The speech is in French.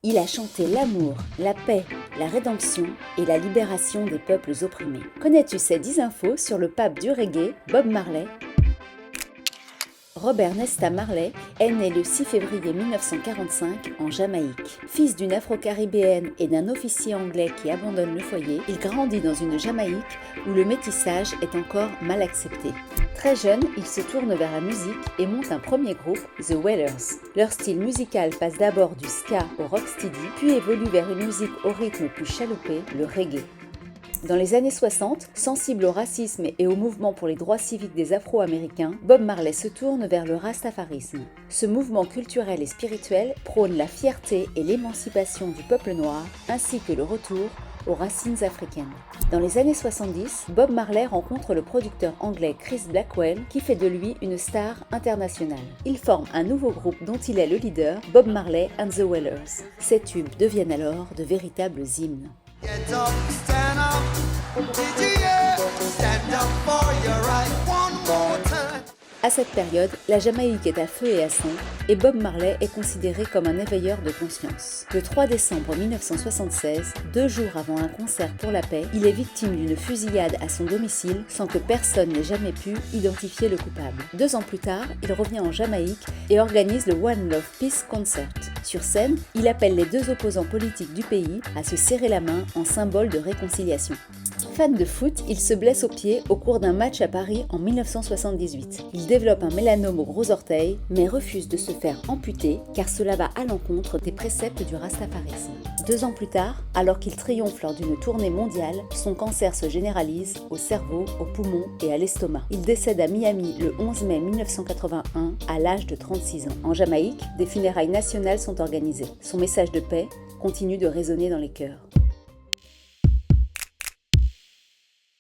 Il a chanté l'amour, la paix, la rédemption et la libération des peuples opprimés. Connais-tu ces 10 infos sur le pape du reggae, Bob Marley? Robert Nesta Marley est né le 6 février 1945 en Jamaïque. Fils d'une afro-caribéenne et d'un officier anglais qui abandonne le foyer, il grandit dans une Jamaïque où le métissage est encore mal accepté. Très jeune, il se tourne vers la musique et monte un premier groupe, The Wailers. Leur style musical passe d'abord du ska au rocksteady, puis évolue vers une musique au rythme plus chaloupé, le reggae. Dans les années 60, sensible au racisme et au mouvement pour les droits civiques des Afro-Américains, Bob Marley se tourne vers le rastafarisme. Ce mouvement culturel et spirituel prône la fierté et l'émancipation du peuple noir, ainsi que le retour aux racines africaines. Dans les années 70, Bob Marley rencontre le producteur anglais Chris Blackwell qui fait de lui une star internationale. Il forme un nouveau groupe dont il est le leader, Bob Marley and the Wailers. Ces tubes deviennent alors de véritables hymnes. Get up, stand up, did you hear? Stand up for your right one more time. À cette période, la Jamaïque est à feu et à sang et Bob Marley est considéré comme un éveilleur de conscience. Le 3 décembre 1976, 2 jours avant un concert pour la paix, il est victime d'une fusillade à son domicile sans que personne n'ait jamais pu identifier le coupable. 2 ans plus tard, il revient en Jamaïque et organise le One Love Peace Concert. Sur scène, il appelle les 2 opposants politiques du pays à se serrer la main en symbole de réconciliation. Fan de foot, il se blesse au pied au cours d'un match à Paris en 1978. Il développe un mélanome au gros orteil, mais refuse de se faire amputer car cela va à l'encontre des préceptes du rastafarisme. 2 ans plus tard, alors qu'il triomphe lors d'une tournée mondiale, son cancer se généralise au cerveau, aux poumons et à l'estomac. Il décède à Miami le 11 mai 1981 à l'âge de 36 ans. En Jamaïque, des funérailles nationales sont organisées. Son message de paix continue de résonner dans les cœurs.